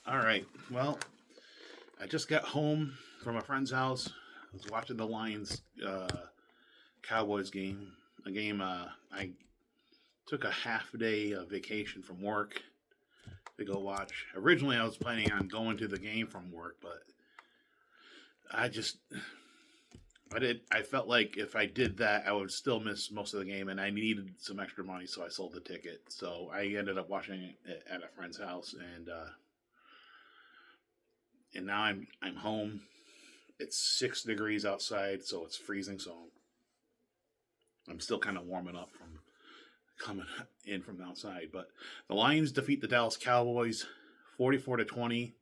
All right. Well, I just got home from a friend's house. I was watching the Lions Cowboys game. A game I took a half day of vacation from work to go watch. Originally, I was planning on going to the game from work, but I just I felt like if I did that, I would still miss most of the game, and I needed some extra money, so I sold the ticket. So I ended up watching it at a friend's house, and now I'm home. It's 6 degrees outside, so it's freezing. So I'm still kind of warming up from coming in from outside. But the Lions defeat the Dallas Cowboys 44-20,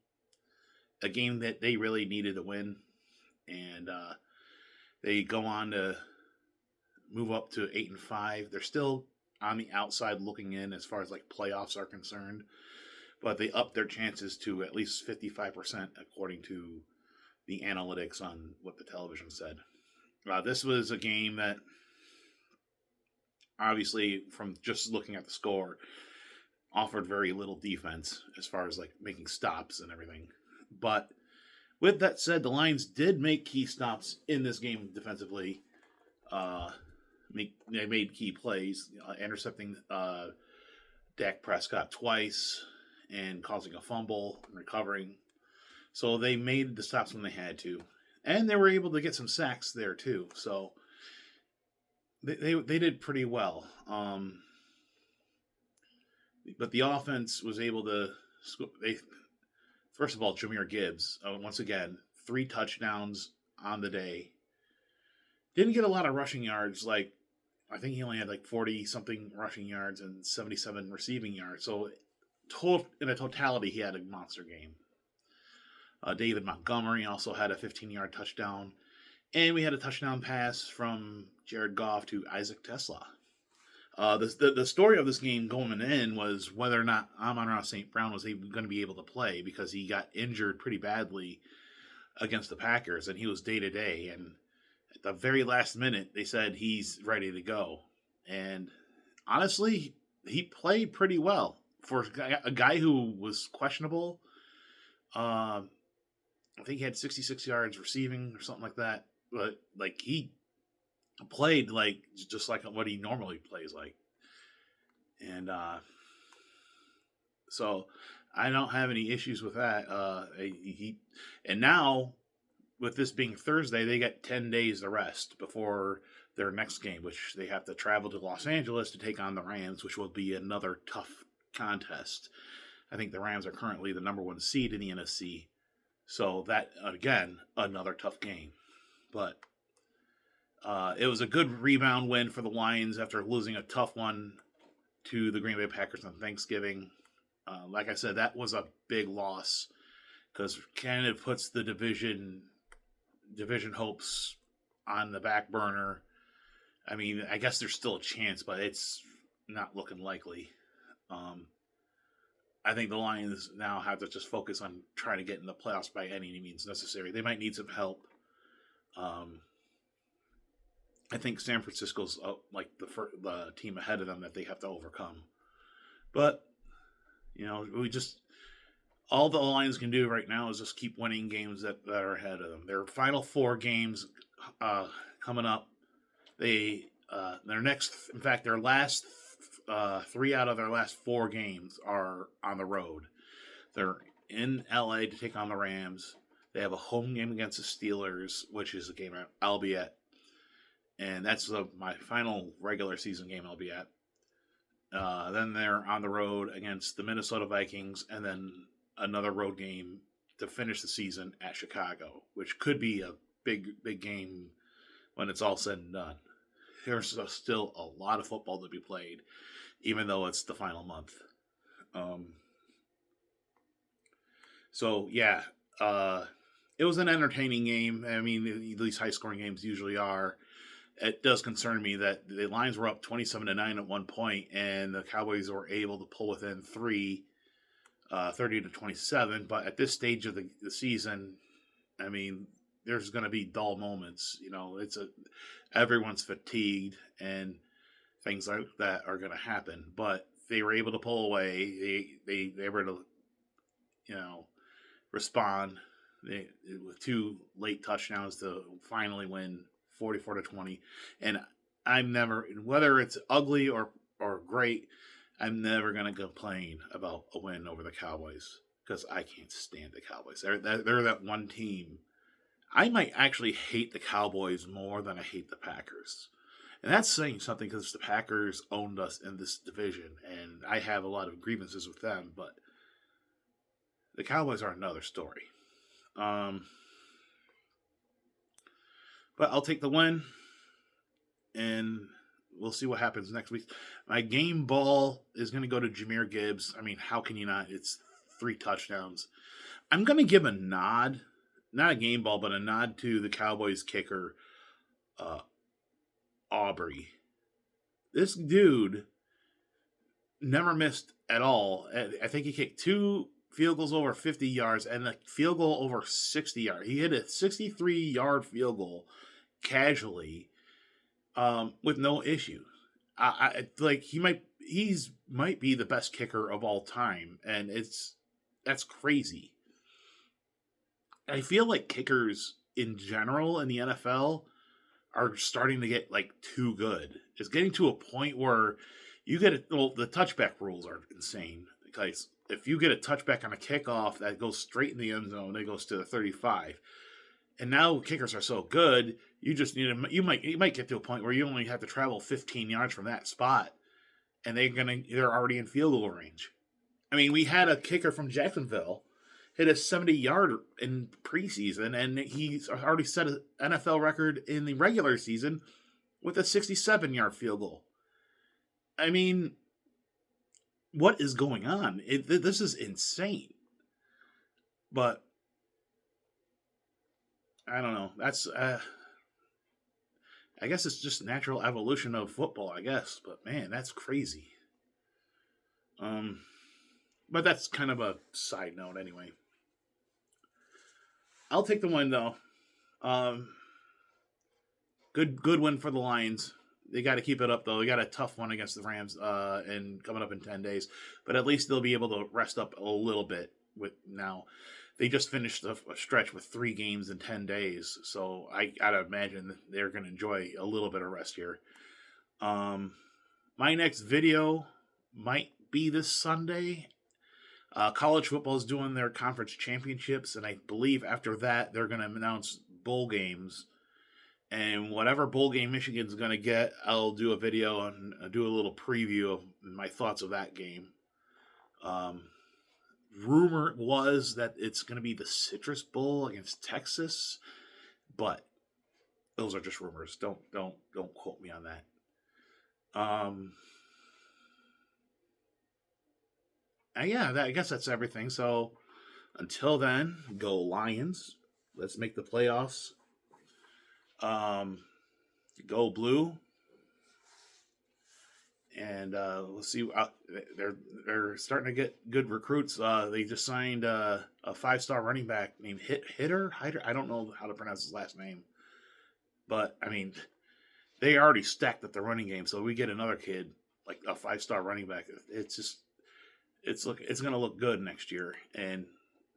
a game that they really needed to win, and they go on to move up to 8-5. They're still on the outside looking in as far as like playoffs are concerned, but they upped their chances to at least 55% according to the analytics on what the television said. This was a game that, obviously, from just looking at the score, offered very little defense as far as like making stops and everything. But with that said, the Lions did make key stops in this game defensively. Uh, they made key plays, intercepting Dak Prescott twice and causing a fumble and recovering. So they made the stops when they had to, and they were able to get some sacks there too. So they did pretty well. But the offense was able to. They First of all, Jameer Gibbs, once again, 3 touchdowns on the day. Didn't get a lot of rushing yards. Like, I think he only had like 40 something rushing yards and 77 receiving yards. So, in a totality, he had a monster game. David Montgomery also had a 15-yard touchdown. And we had a touchdown pass from Jared Goff to Isaac Tesla. The story of this game going in was whether or not Amon-Ra St. Brown was going to be able to play, because he got injured pretty badly against the Packers, and he was day to day. And at the very last minute, they said he's ready to go. And honestly, he played pretty well for a guy who was questionable. I think he had 66 yards receiving or something like that. But like, he played like just like what he normally plays like. And so I don't have any issues with that. And now, with this being Thursday, they get 10 days to rest before their next game, which they have to travel to Los Angeles to take on the Rams, which will be another tough contest. I think the Rams are currently the number one seed in the NFC. So that, again, another tough game. But it was a good rebound win for the Lions after losing a tough one to the Green Bay Packers on Thanksgiving. Like I said, that was a big loss because kind of puts the division hopes on the back burner. I mean, I guess there's still a chance, but it's not looking likely. I think the Lions now have to just focus on trying to get in the playoffs by any means necessary. They might need some help. I think San Francisco's like the team ahead of them that they have to overcome. But, all the Lions can do right now is just keep winning games that are ahead of them. Their final 4 games coming up. Their last 3 out of their last 4 games are on the road. They're in LA to take on the Rams. They have a home game against the Steelers, which is a game I'll be at. And that's my final regular season game I'll be at. Then they're on the road against the Minnesota Vikings, and then another road game to finish the season at Chicago, which could be a big game when it's all said and done. There's still a lot of football to be played, even though it's the final month. It was an entertaining game. I mean, these high-scoring games usually are. It does concern me that the Lions were up 27-9 at one point, and the Cowboys were able to pull within 3, 30-27. But at this stage of the season, I mean, there's going to be dull moments. Everyone's fatigued, and things like that are going to happen. But they were able to pull away. They were able to, respond with 2 late touchdowns to finally win 44-20. And I'm never, whether it's ugly or great, I'm never going to complain about a win over the Cowboys because I can't stand the Cowboys. They're that one team. I might actually hate the Cowboys more than I hate the Packers. And that's saying something because the Packers owned us in this division, and I have a lot of grievances with them, but the Cowboys are another story. But I'll take the win, and we'll see what happens next week. My game ball is going to go to Jahmyr Gibbs. I mean, how can you not? It's 3 touchdowns. I'm going to give a nod, not a game ball, but a nod to the Cowboys kicker, Aubrey. This dude never missed at all. I think he kicked 2 field goals over 50 yards and a field goal over 60 yards. He hit a 63-yard field goal casually with no issue. Like he might be the best kicker of all time, and that's crazy. I feel like kickers in general in the NFL are starting to get like too good. It's getting to a point where you get it. Well, the touchback rules are insane because if you get a touchback on a kickoff that goes straight in the end zone, it goes to the 35. And now kickers are so good, you just need you might get to a point where you only have to travel 15 yards from that spot, and they're already in field goal range. I mean, we had a kicker from Jacksonville hit a 70-yard in preseason, and he's already set an NFL record in the regular season with a 67-yard field goal. I mean, what is going on? This is insane. But I don't know. That's I guess it's just natural evolution of football, I guess. But man, that's crazy. But that's kind of a side note anyway. I'll take the win though. Good win for the Lions. They got to keep it up though. They got a tough one against the Rams and coming up in 10 days. But at least they'll be able to rest up a little bit with now. They just finished a stretch with 3 games in 10 days. So I gotta imagine that they're going to enjoy a little bit of rest here. My next video might be this Sunday. College football is doing their conference championships, and I believe after that they're going to announce bowl games. And whatever bowl game Michigan's going to get, I'll do a video and do a little preview of my thoughts of that game. Rumor was that it's going to be the Citrus Bowl against Texas, but those are just rumors. Don't quote me on that. I guess that's everything. So until then, go Lions. Let's make the playoffs. Go blue. And let's see. They're starting to get good recruits. They just signed a 5-star running back named Hitter. I don't know how to pronounce his last name, but I mean, they already stacked up the running game. So we get another kid like a 5-star running back. It's going to look good next year, and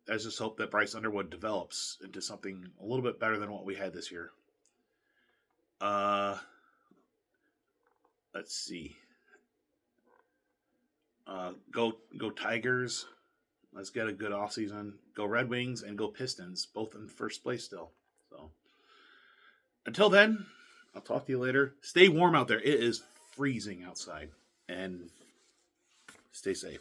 I just hope that Bryce Underwood develops into something a little bit better than what we had this year. Let's see. Go Tigers. Let's get a good offseason. Go Red Wings and go Pistons, both in first place still. So until then, I'll talk to you later. Stay warm out there. It is freezing outside, and stay safe.